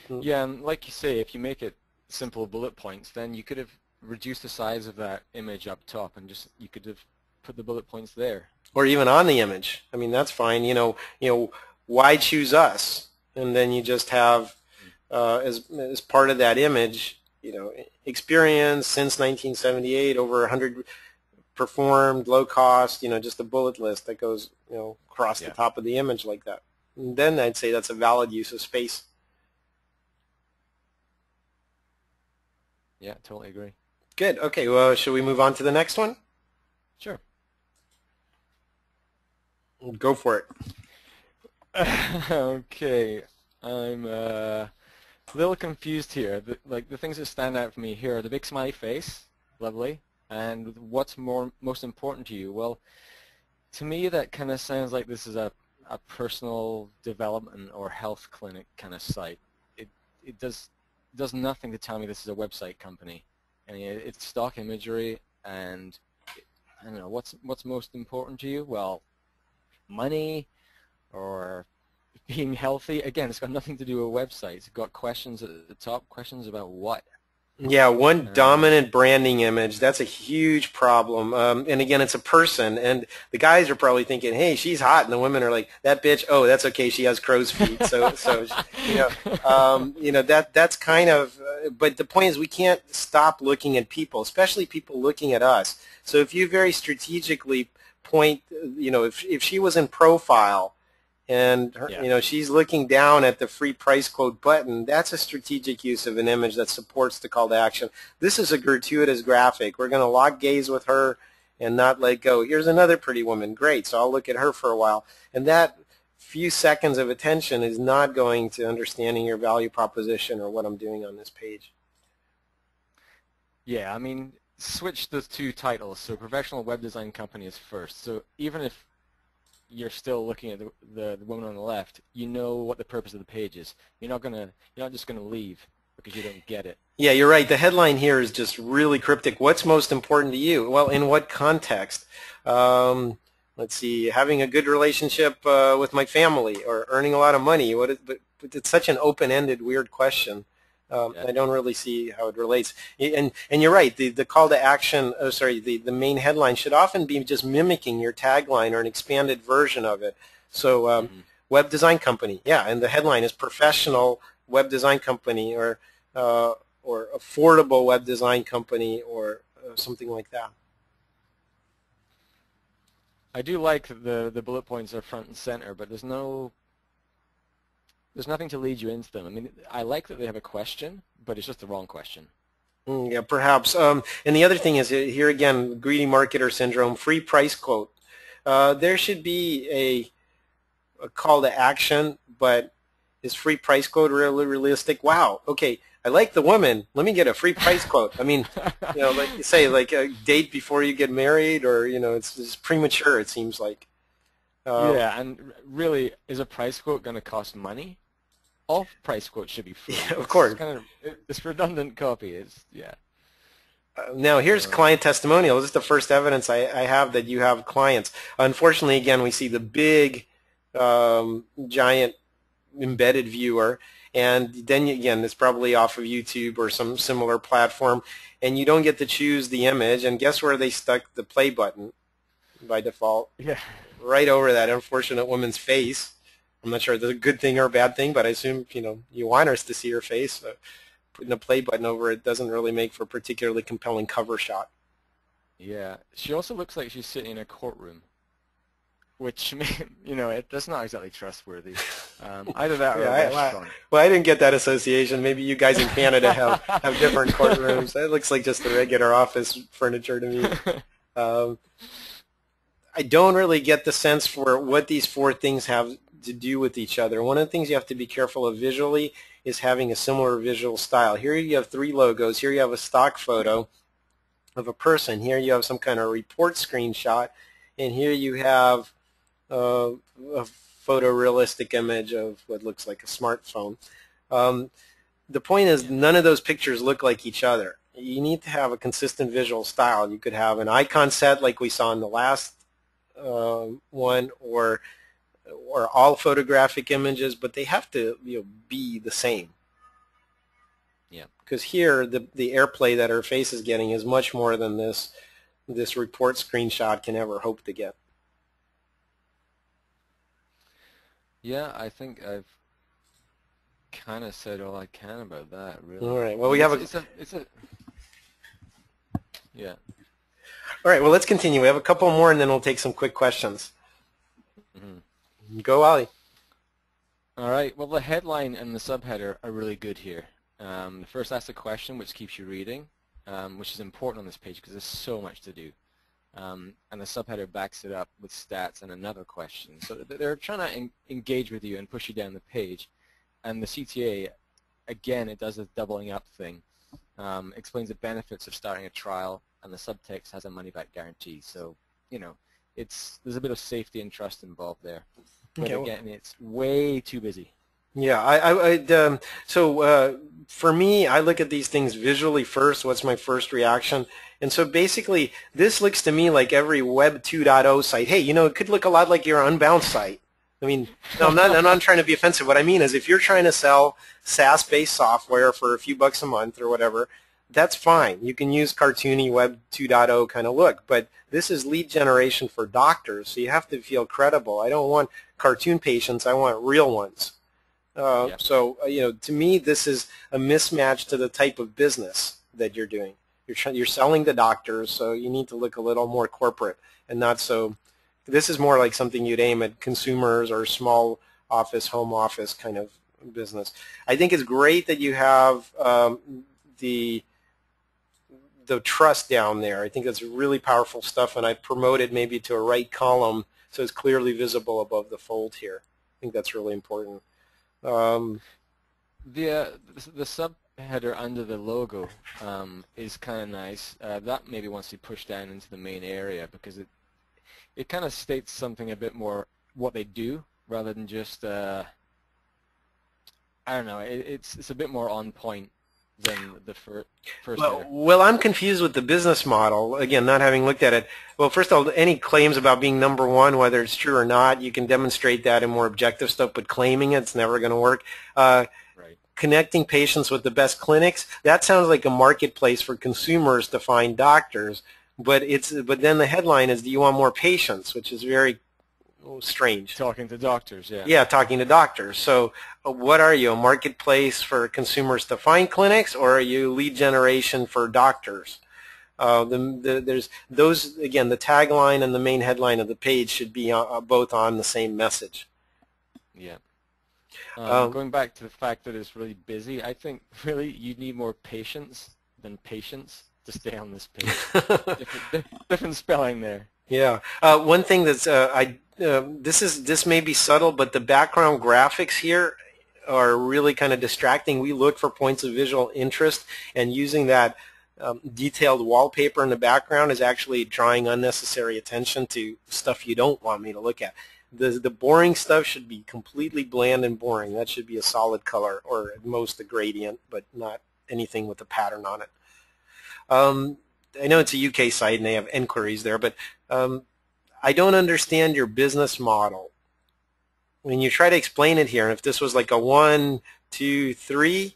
Yeah, and like you say, if you make it simple bullet points, then you could have reduced the size of that image up top and you could have put the bullet points there. Or even on the image. I mean, that's fine. Why choose us? And then you just have as part of that image, experience since 1978, over 100 performed, low cost, just a bullet list that goes, across the top of the image like that. And then I'd say that's a valid use of space. Yeah, totally agree. Good. Okay, well, should we move on to the next one? Sure. Go for it. Okay. I'm a little confused here. The things that stand out for me here are the big smiley face, lovely, and what's most important to you? Well, to me that kind of sounds like this is a personal development or health clinic kind of site. It does nothing to tell me this is a website company. I mean, it's stock imagery, and I don't know, what's most important to you? Well, money or being healthy. Again, it's got nothing to do with websites. It's got questions at the top, questions about what. Yeah, one dominant branding image, that's a huge problem. And again, it's a person, and the guys are probably thinking, hey, she's hot, and the women are like, that bitch, oh, that's okay, she has crow's feet. So that's kind of, but the point is we can't stop looking at people, especially people looking at us. So if you very strategically point, if she was in profile, and her, she's looking down at the free price quote button, that's a strategic use of an image that supports the call to action. This is a gratuitous graphic. We're going to lock gaze with her and not let go. Here's another pretty woman. Great, so I'll look at her for a while. And that few seconds of attention is not going to understanding your value proposition or what I'm doing on this page. Yeah, I mean, switch the two titles. So professional web design company is first. So even if you're still looking at the woman on the left, you know what the purpose of the page is. You're not just gonna leave because you don't get it. Yeah, you're right. The headline here is just really cryptic. What's most important to you? Well, in what context? Let's see, having a good relationship with my family, or earning a lot of money. But it's such an open-ended, weird question. I don't really see how it relates. And you're right, the call to action, the main headline should often be just mimicking your tagline or an expanded version of it. So web design company, yeah, and the headline is professional web design company, or affordable web design company, or something like that. I do like the bullet points are front and center, but there's nothing to lead you into them. I mean, I like that they have a question, but it's just the wrong question. Yeah, perhaps. And the other thing is, here again, greedy marketer syndrome, free price quote. There should be a call to action, but is free price quote really realistic? Wow, okay, I like the woman. Let me get a free price quote. I mean, like you say, like a date before you get married, or, it's premature, it seems like. Yeah, and really, is a price quote going to cost money? All price quotes should be free. Yeah, of course. It's redundant copy. Now, here's client testimonial. This is the first evidence I have that you have clients. Unfortunately, again, we see the big, giant embedded viewer, and then, again, it's probably off of YouTube or some similar platform, and you don't get to choose the image, and guess where they stuck the play button by default? Yeah. Right over that unfortunate woman's face. I'm not sure if it's a good thing or a bad thing, but I assume, you want us to see her face. So putting a play button over it doesn't really make for a particularly compelling cover shot. Yeah. She also looks like she's sitting in a courtroom, which, that's not exactly trustworthy. Either that or a restaurant. Well, I didn't get that association. Maybe you guys in Canada have different courtrooms. It looks like just the regular office furniture to me. I don't really get the sense for what these four things have to do with each other. One of the things you have to be careful of visually is having a similar visual style. Here you have three logos. Here you have a stock photo of a person. Here you have some kind of report screenshot. And here you have a photorealistic image of what looks like a smartphone. The point is, none of those pictures look like each other. You need to have a consistent visual style. You could have an icon set like we saw in the last one, or all photographic images, but they have to be the same. Yeah. Because here the airplay that her face is getting is much more than this report screenshot can ever hope to get. Yeah, I think I've kind of said all I can about that, really. All right. Well, we have yeah. All right. Well, let's continue. We have a couple more, and then we'll take some quick questions. Go, Oli. All right. Well, the headline and the subheader are really good here. The first asks a question, which keeps you reading, which is important on this page because there's so much to do. And the subheader backs it up with stats and another question. So they're trying to engage with you and push you down the page. And the CTA, again, it does a doubling up thing. Explains the benefits of starting a trial, and the subtext has a money-back guarantee. So, there's a bit of safety and trust involved there. But again, it's way too busy. Yeah, for me, I look at these things visually first. What's my first reaction? And so basically, this looks to me like every Web 2.0 site. Hey, it could look a lot like your Unbounce site. I mean, no, I'm not trying to be offensive. What I mean is if you're trying to sell SaaS-based software for a few bucks a month or whatever, that's fine. You can use cartoony Web 2.0 kind of look, but this is lead generation for doctors, so you have to feel credible. I don't want cartoon patients. I want real ones. So, to me, this is a mismatch to the type of business that you're doing. You're selling to doctors, so you need to look a little more corporate and not so. This is more like something you'd aim at consumers or small office, home office kind of business. I think it's great that you have the trust down there. I think that's really powerful stuff, and I promoted maybe to a right column so it's clearly visible above the fold here. I think that's really important. The subheader under the logo is kind of nice. That maybe wants to be pushed down into the main area because it kind of states something a bit more what they do rather than just I don't know. It's a bit more on point than the first header. Well, I'm confused with the business model. Again, not having looked at it. Well, first of all, any claims about being number one, whether it's true or not, you can demonstrate that in more objective stuff, but claiming it's never going to work. Right. Connecting patients with the best clinics, that sounds like a marketplace for consumers to find doctors, but then the headline is, do you want more patients, which is very strange. Talking to doctors, yeah. Yeah, talking to doctors. So what are you, a marketplace for consumers to find clinics, or are you lead generation for doctors? There's those, again, the tagline and the main headline of the page should be both on the same message. Yeah. Going back to the fact that it's really busy, I think really you need more patience than patience to stay on this page. different spelling there. Yeah. One thing that's this may be subtle, but the background graphics here are really kind of distracting. We look for points of visual interest, and using that detailed wallpaper in the background is actually drawing unnecessary attention to stuff you don't want me to look at. The boring stuff should be completely bland and boring. That should be a solid color, or at most a gradient, but not anything with a pattern on it. I know it's a UK site and they have enquiries there, but I don't understand your business model. When you try to explain it here, and if this was like a 1, 2, 3,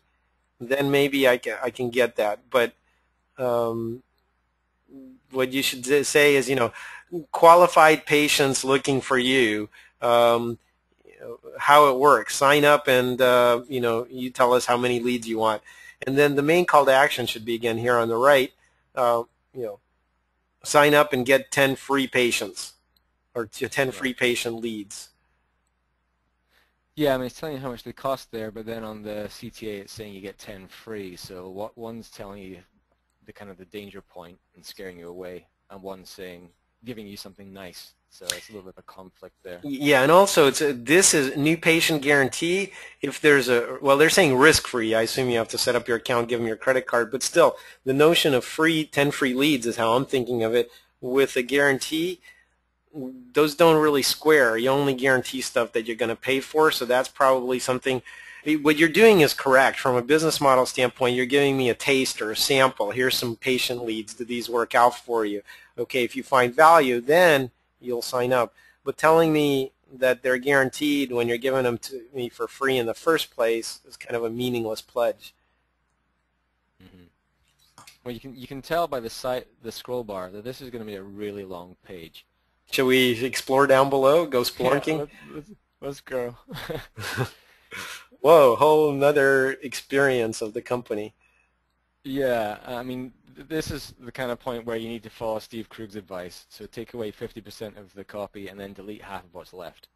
then maybe I can get that. But what you should say is, qualified patients looking for you, how it works. Sign up and, you tell us how many leads you want. And then the main call to action should be, again, here on the right, sign up and get 10 free patients or 10 free patient leads. Yeah, I mean, it's telling you how much they cost there, but then on the CTA it's saying you get 10 free. So what one's telling you the kind of the danger point and scaring you away, and one's saying giving you something nice. So it's a little bit of a conflict there. Yeah, and also this is new patient guarantee. If there's they're saying risk-free. I assume you have to set up your account, give them your credit card, but still, the notion of 10 free leads is how I'm thinking of it. With a guarantee, those don't really square. You only guarantee stuff that you're going to pay for, so that's probably something. What you're doing is correct. From a business model standpoint, you're giving me a taste or a sample. Here's some patient leads. Do these work out for you? Okay, if you find value, then you'll sign up. But telling me that they're guaranteed when you're giving them to me for free in the first place is kind of a meaningless pledge. Mm-hmm. Well, you can tell by the scroll bar that this is going to be a really long page. Shall we explore down below? Go splorking? Yeah, let's go. Whoa, whole another experience of the company. Yeah, I mean, this is the kind of point where you need to follow Steve Krug's advice. So take away 50% of the copy and then delete half of what's left.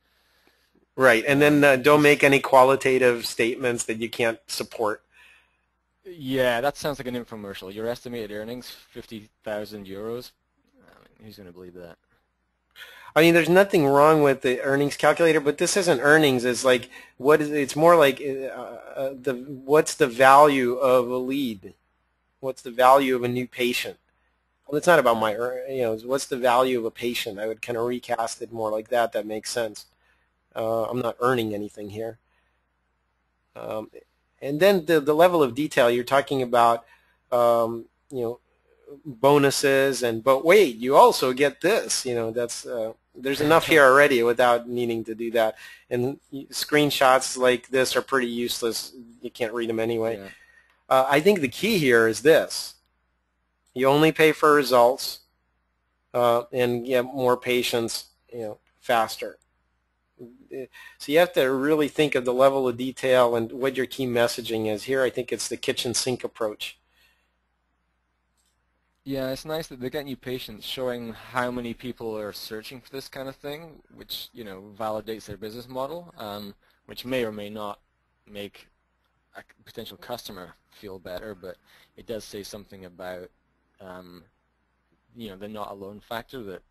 Right, and then don't make any qualitative statements that you can't support. Yeah, that sounds like an infomercial. Your estimated earnings, 50,000 euros. Who's going to believe that? I mean, there's nothing wrong with the earnings calculator, but this isn't earnings. It's like it's more like what's the value of a lead? What's the value of a new patient? Well, it's not about what's the value of a patient? I would kind of recast it more like that. That makes sense. I'm not earning anything here. And then the level of detail, you're talking about, you know, bonuses, but wait, you also get this. You know, that's there's enough here already without needing to do that. And screenshots like this are pretty useless. You can't read them anyway. Yeah. I think the key here is this: you only pay for results, and get more patients, you know, faster. So you have to really think of the level of detail and what your key messaging is. Here, I think it's the kitchen sink approach. Yeah, it's nice that they're getting you patients, showing how many people are searching for this kind of thing, which, you know, validates their business model, which may or may not make a potential customer feel better, but it does say something about, you know, the not alone factor, that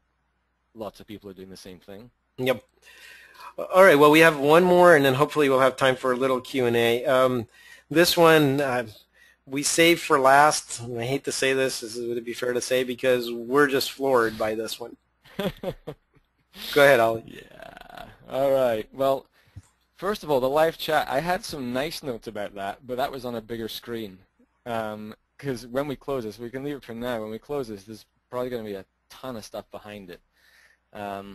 lots of people are doing the same thing. Yep. All right, well, we have one more, and then hopefully we'll have time for a little Q&A. This one we saved for last. I hate to say this, would it be fair to say, because we're just floored by this one. Go ahead, Oli. Yeah. All right. Well, first of all, the live chat, I had some nice notes about that, but that was on a bigger screen. Because when we close this, we can leave it for now. When we close this, there's probably going to be a ton of stuff behind it.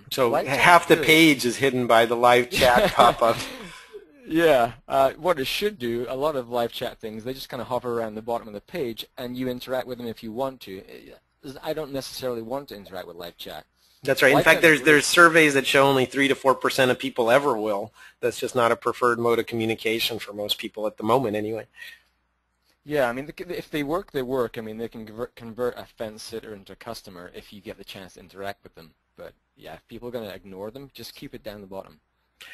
So half the page is hidden by the live chat pop-up. Yeah. What it should do, a lot of live chat things, they just kind of hover around the bottom of the page, and you interact with them if you want to. I don't necessarily want to interact with live chat. That's right. In fact, there's surveys that show only 3 to 4% of people ever will. That's just not a preferred mode of communication for most people at the moment, anyway. Yeah, I mean, if they work, they work. I mean, they can convert a fence sitter into a customer if you get the chance to interact with them. But yeah, if people are going to ignore them, just keep it down the bottom.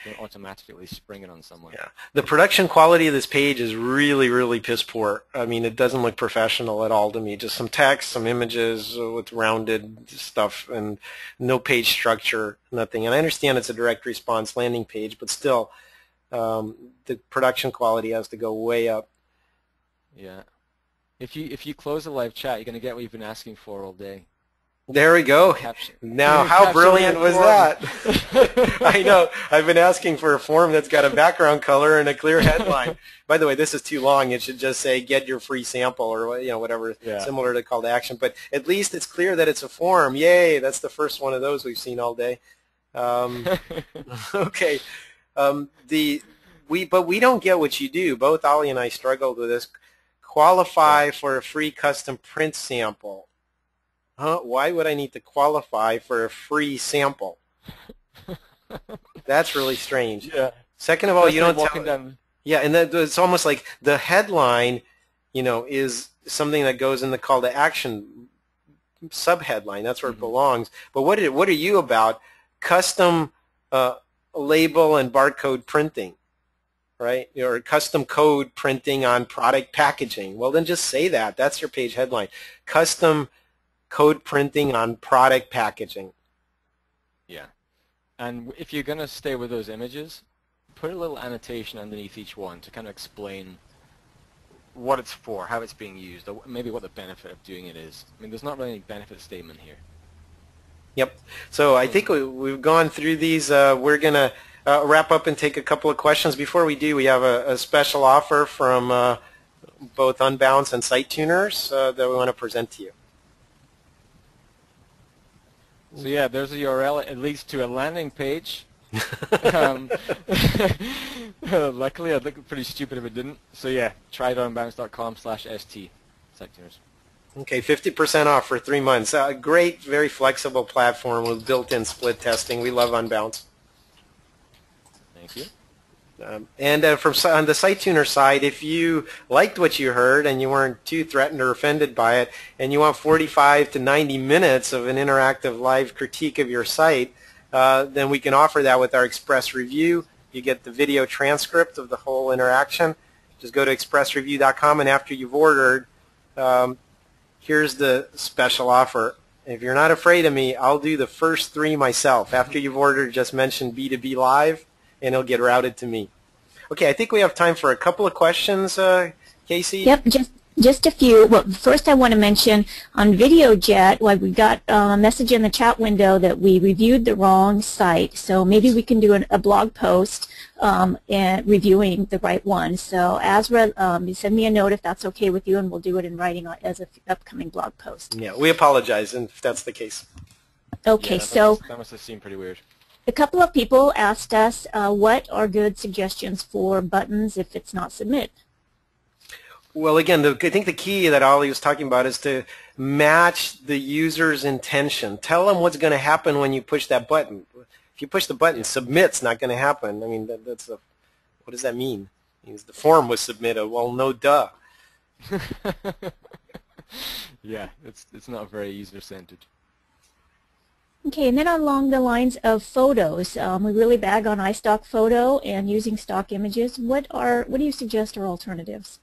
Don't automatically spring it on someone. Yeah, the production quality of this page is really, really piss poor. I mean, it doesn't look professional at all to me. Just some text, some images with rounded stuff, and no page structure, nothing. And I understand it's a direct response landing page, but still, the production quality has to go way up. Yeah. If you close the live chat, you're going to get what you've been asking for all day. There we go. Now, how brilliant was that? I know. I've been asking for a form that's got a background color and a clear headline. By the way, this is too long. It should just say "Get your free sample" or, you know, whatever, similar to call to action. But at least it's clear that it's a form. Yay! That's the first one of those we've seen all day. Okay. But we don't get what you do. Both Oli and I struggled with this. Qualify for a free custom print sample. Huh? Why would I need to qualify for a free sample? That's really strange. Yeah. Second of all, you don't tell. Yeah, and it's almost like the headline, you know, is something that goes in the call to action subheadline. That's where it belongs. But what are you about? Custom label and barcode printing, right? Or custom code printing on product packaging. Well, then just say that. That's your page headline. Custom code printing on product packaging. Yeah. And if you're going to stay with those images, put a little annotation underneath each one to kind of explain what it's for, how it's being used, or maybe what the benefit of doing it is. I mean, there's not really any benefit statement here. Yep. So I think we've gone through these. We're going to wrap up and take a couple of questions. Before we do, we have a special offer from both Unbounce and SiteTuners that we want to present to you. So yeah, there's a URL. It leads to a landing page. Luckily, I'd look pretty stupid if it didn't. So yeah, try it on unbounce.com/st. SiteTuners. Okay, 50% off for 3 months. Great, very flexible platform with built-in split testing. We love Unbounce. Thank you. And on the SiteTuner side, if you liked what you heard and you weren't too threatened or offended by it, and you want 45 to 90 minutes of an interactive live critique of your site, then we can offer that with our Express Review. You get the video transcript of the whole interaction. Just go to expressreview.com, and after you've ordered, here's the special offer. If you're not afraid of me, I'll do the first 3 myself. After you've ordered, just mention B2B Live, and it'll get routed to me. Okay, I think we have time for a couple of questions, Casey. Yep, Just a few. Well, first I want to mention on VideoJet, well, we got a message in the chat window that we reviewed the wrong site. So maybe we can do a blog post and reviewing the right one. So Azra, you send me a note if that's okay with you, and we'll do it in writing as an upcoming blog post. Yeah, we apologize if that's the case. Okay, yeah, that must have seemed pretty weird. A couple of people asked us what are good suggestions for buttons if it's not submit. Well, again, I think the key that Oli was talking about is to match the user's intention. Tell them what's going to happen when you push that button. If you push the button, submit's not going to happen. I mean, what does that mean? It means the form was submitted. Well, no duh. Yeah, it's not very user-centered. Okay, and then along the lines of photos, we really bag on iStock photo and using stock images. What do you suggest are alternatives?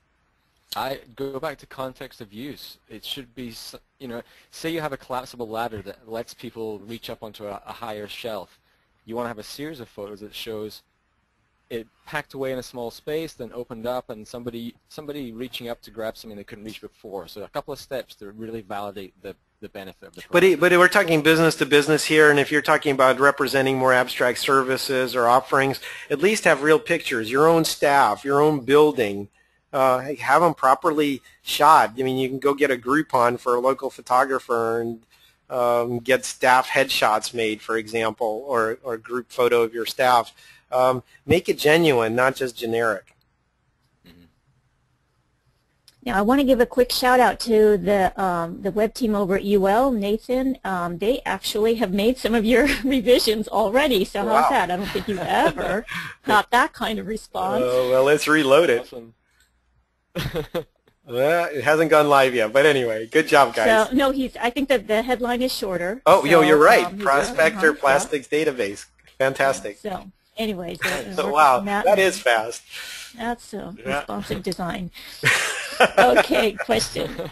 I go back to context of use. It should be, you know, say you have a collapsible ladder that lets people reach up onto a higher shelf. You want to have a series of photos that shows it packed away in a small space, then opened up, and somebody reaching up to grab something they couldn't reach before. So a couple of steps to really validate the benefit of the product. But we're talking business to business here, and if you're talking about representing more abstract services or offerings, at least have real pictures, your own staff, your own building. Have them properly shot. I mean, you can go get a Groupon for a local photographer and get staff headshots made, for example, or a group photo of your staff. Make it genuine, not just generic. Mm-hmm. Now, I want to give a quick shout out to the web team over at UL, Nathan. They actually have made some of your revisions already. So how's that? I don't think you've ever got that kind of response. Well, let's reload it. Awesome. Well, it hasn't gone live yet, but anyway, good job, guys. So, no, I think that the headline is shorter. Oh, so, you're right. Prospector Plastics Database. Fantastic. So, anyways. Wow, that is fast. That's responsive design. Okay, question.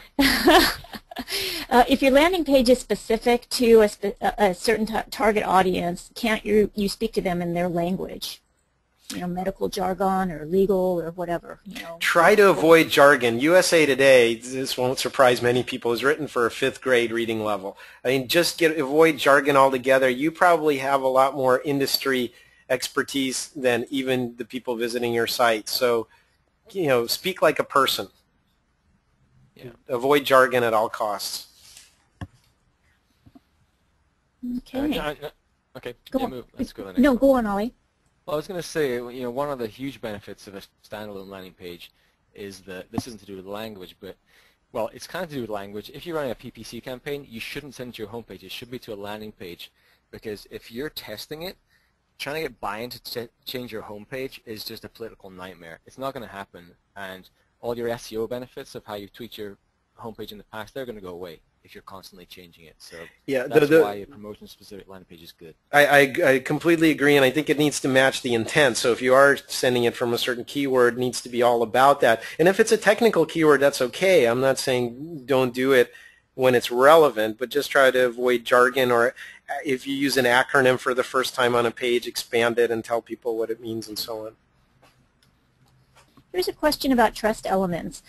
If your landing page is specific to a certain target audience, can't you speak to them in their language? You know, medical jargon or legal or whatever. You know. Try to avoid jargon. USA Today, this won't surprise many people, is written for a 5th grade reading level. I mean, just avoid jargon altogether. You probably have a lot more industry expertise than even the people visiting your site. So, you know, speak like a person. Yeah. Avoid jargon at all costs. Okay. Okay. Let's go on. No, go on, Oli. Well, I was going to say, you know, one of the huge benefits of a standalone landing page is that this isn't to do with language, but, well, it's kind of to do with language. If you're running a PPC campaign, you shouldn't send it to your homepage. It should be to a landing page, because if you're testing it, trying to get buy-in to change your homepage is just a political nightmare. It's not going to happen, and all your SEO benefits of how you've tweaked your homepage in the past, they're going to go away if you're constantly changing it. So yeah, that's why a promotion-specific landing page is good. I completely agree, and I think it needs to match the intent. So if you are sending it from a certain keyword, it needs to be all about that. And if it's a technical keyword, that's okay. I'm not saying don't do it when it's relevant, but just try to avoid jargon, or if you use an acronym for the first time on a page, expand it and tell people what it means and so on. Here's a question about trust elements.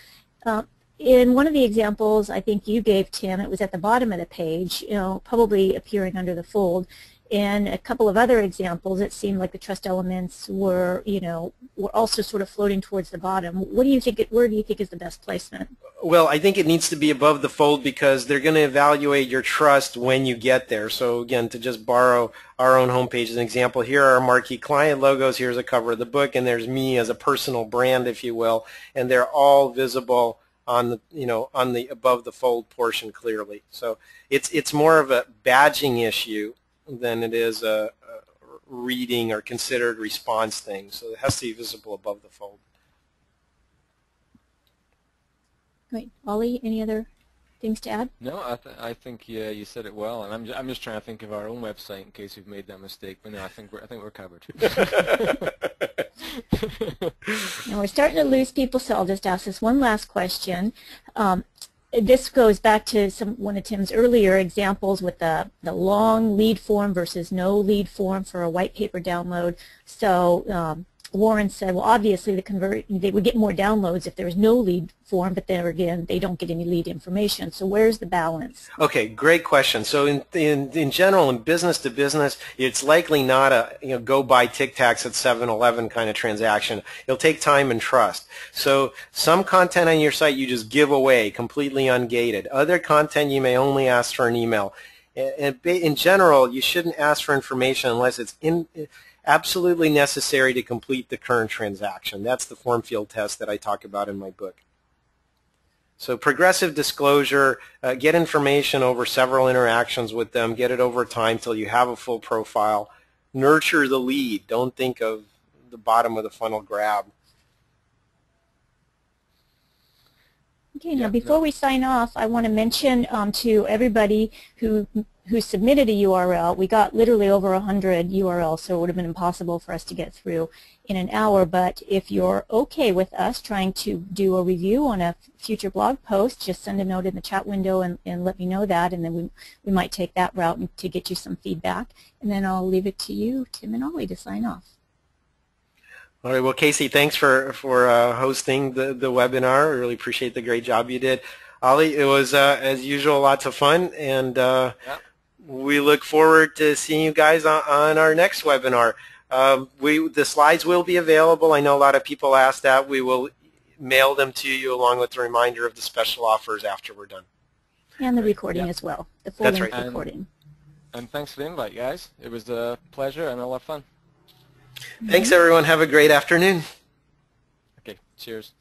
In one of the examples I think you gave, Tim, it was at the bottom of the page, you know, probably appearing under the fold. In a couple of other examples, it seemed like the trust elements were, you know, were also sort of floating towards the bottom. What do you think? Where do you think is the best placement? Well, I think it needs to be above the fold, because they're going to evaluate your trust when you get there. So again, to just borrow our own homepage as an example, here are our marquee client logos. Here's a cover of the book, and there's me as a personal brand, if you will, and they're all visible on the, you know, on the above the fold portion clearly. So it's more of a badging issue than it is a reading or considered response thing. So it has to be visible above the fold. Great. Oli, any other things to add? No, I think you said it well, and I'm just trying to think of our own website in case we've made that mistake. But no, I think we're covered. Now we're starting to lose people, so I'll just ask this one last question. This goes back to one of Tim's earlier examples with the long lead form versus no lead form for a white paper download. So Warren said, well, obviously they would get more downloads if there was no lead form, but then again, they don't get any lead information. So where's the balance? Okay, great question. So in general, in business to business, it's likely not a go buy Tic Tacs at 7-Eleven kind of transaction. It'll take time and trust. So some content on your site you just give away completely ungated. Other content you may only ask for an email. And in general, you shouldn't ask for information unless it's absolutely necessary to complete the current transaction. That's the form field test that I talk about in my book. So progressive disclosure, get information over several interactions with them, get it over time till you have a full profile. Nurture the lead. Don't think of the bottom of the funnel grab. Okay, now before we sign off, I want to mention to everybody who submitted a URL, we got literally over 100 URLs, so it would have been impossible for us to get through in an hour. But if you're okay with us trying to do a review on a future blog post, just send a note in the chat window and let me know that, and then we might take that route to get you some feedback. And then I'll leave it to you, Tim and Oli, to sign off. All right. Well, Casey, thanks for hosting the webinar. I really appreciate the great job you did. Oli, it was, as usual, lots of fun, and we look forward to seeing you guys on our next webinar. The slides will be available. I know a lot of people asked that. We will mail them to you along with the reminder of the special offers after we're done. And the recording as well, the full-length recording. And thanks for the invite, guys. It was a pleasure and a lot of fun. Thanks, everyone. Have a great afternoon. Okay, cheers.